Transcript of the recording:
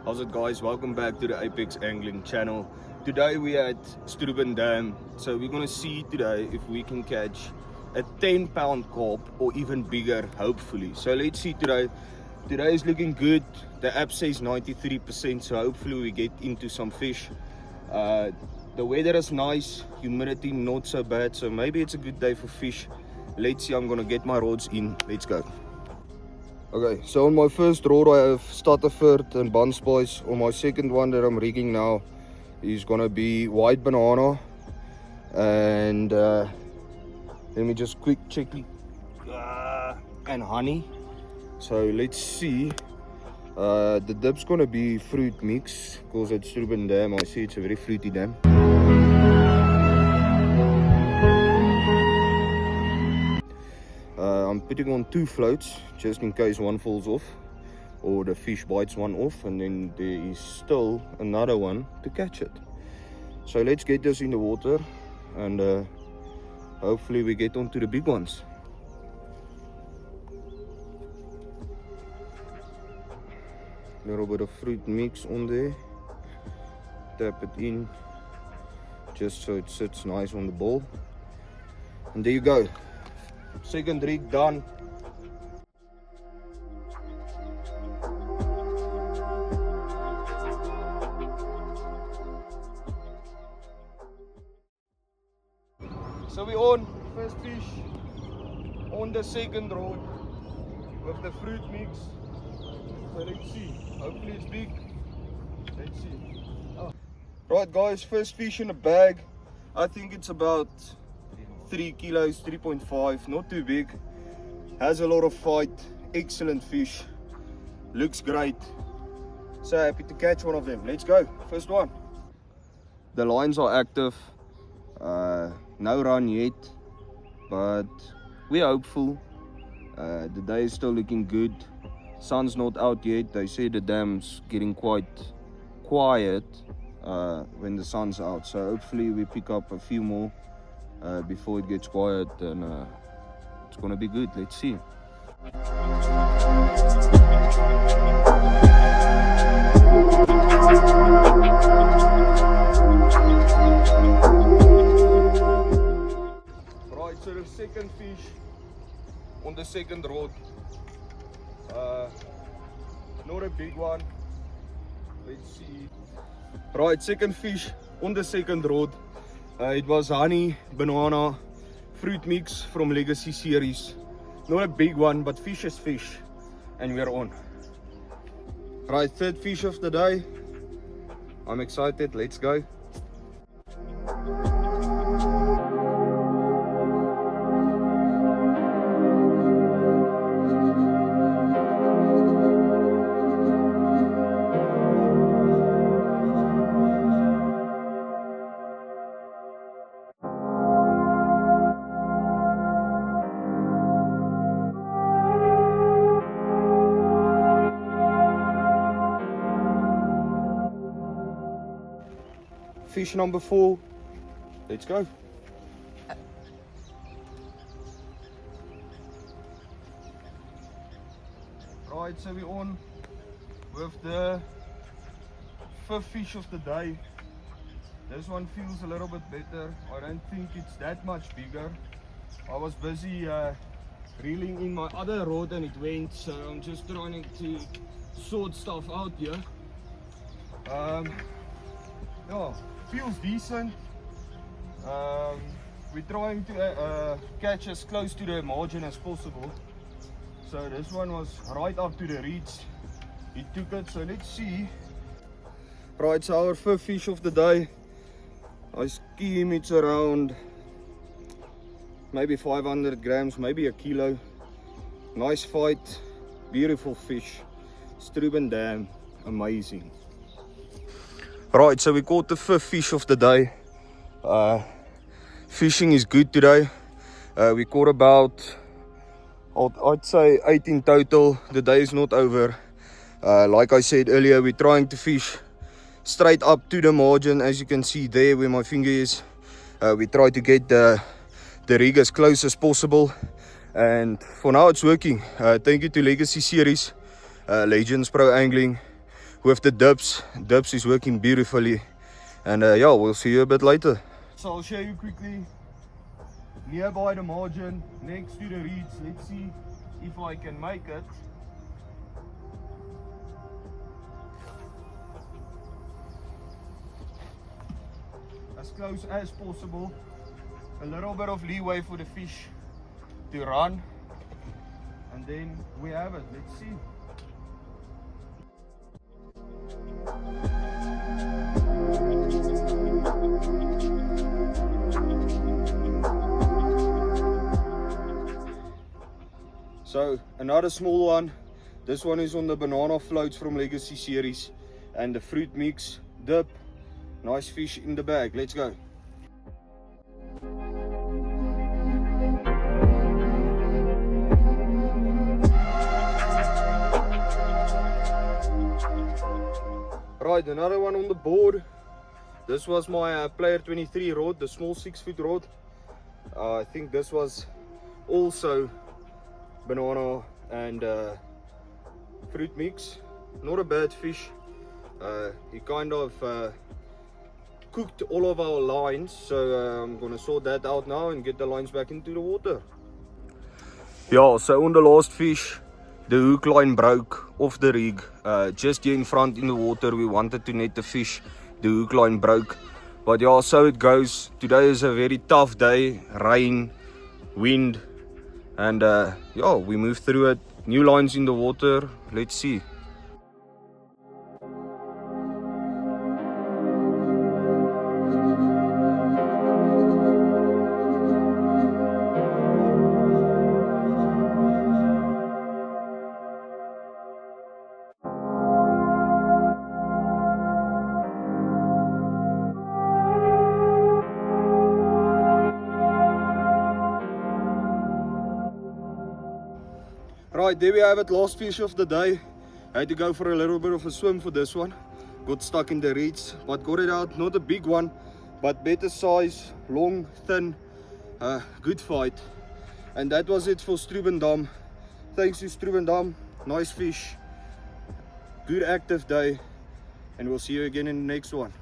How's it, guys? Welcome back to the Apex Angling channel. Today we at Stroeben Dam, so we're gonna see today if we can catch a 10-pound carp or even bigger, hopefully. So let's see today. Today is looking good. The app says 93%, so hopefully we get into some fish. The weather is nice, humidity not so bad, so maybe it's a good day for fish. Let's see. I'm gonna get my rods in. Let's go. Okay, so on my first rod I have Stutterford and Bunspice. On my second one that I'm rigging now is gonna be White Banana. And let me just quick check it. And honey. So let's see. The dip's gonna be fruit mix because at Stroeben Dam I see it's a very fruity dam. I'm putting on 2 floats just in case one falls off or the fish bites one off, and then there is still another one to catch it. So let's get this in the water and hopefully we get onto the big ones. A little bit of fruit mix on there, tap it in just so it sits nice on the bowl, and there you go. Second rig done. So we on first fish on the second rod with the fruit mix. So let's see. Hopefully it's big. Let's see. Right guys, first fish in the bag. I think it's about 3 kilos, 3.5, not too big. Has a lot of fight, excellent fish, looks great. So happy to catch one of them. Let's go, first one. The lines are active, no run yet, but we're hopeful. The day is still looking good. Sun's not out yet. They say the dam's getting quite quiet when the sun's out, so hopefully we pick up a few more before it gets quiet, and it's gonna be good. Let's see. Right, so the second fish on the second rod, not a big one. Let's see. Right, second fish on the second rod. It was honey, banana, fruit mix from Legacy series. Not a big one, but fish is fish. And we're on. Right, third fish of the day. I'm excited, let's go. Fish number 4, let's go. Right, so we're on with the 5th fish of the day. This one feels a little bit better. I don't think it's that much bigger. I was busy reeling in my other rod and it went, so I'm just trying to sort stuff out here. Yeah, feels decent. We're trying to catch as close to the margin as possible. So this one was right up to the reach. He took it, so let's see. Right, so our 5th fish of the day. I scheme it's around maybe 500 grams, maybe a kilo. Nice fight, beautiful fish. Stroeben Dam, amazing. Right, so we caught the 5th fish of the day. Fishing is good today. We caught about, I'd say 8 in total. The day is not over. Like I said earlier, we're trying to fish straight up to the margin, as you can see there where my finger is. We try to get the rig as close as possible, and for now it's working. Thank you to Legacy Series, Legends Pro Angling, with the dips. Dips is working beautifully. And yeah, we'll see you a bit later. So I'll show you quickly nearby the margin, next to the reeds. Let's see if I can make it. As close as possible. A little bit of leeway for the fish to run. And then we have it. Let's see. So another small one. This one is on the banana floats from Legacy series, and the fruit mix dip. Nice fish in the bag. Let's go. Right, another one on the board. This was my Player 23 rod, the small 6-foot rod. I think this was also banana and fruit mix. Not a bad fish. He kind of cooked all of our lines, so I'm gonna sort that out now and get the lines back into the water. Yeah, so on the last fish, the hook line broke off the rig. Just here in front in the water, we wanted to net the fish. The hook line broke. But yeah, so it goes. Today is a very tough day. Rain, wind, and yeah, we move through it. New lines in the water. Let's see. Right, there we have it, last fish of the day. I had to go for a little bit of a swim for this one. Got stuck in the reeds, but got it out. Not a big one, but better size, long, thin, good fight. And that was it for Stroobendam. Thanks to Stroobendam, nice fish, good active day, and we'll see you again in the next one.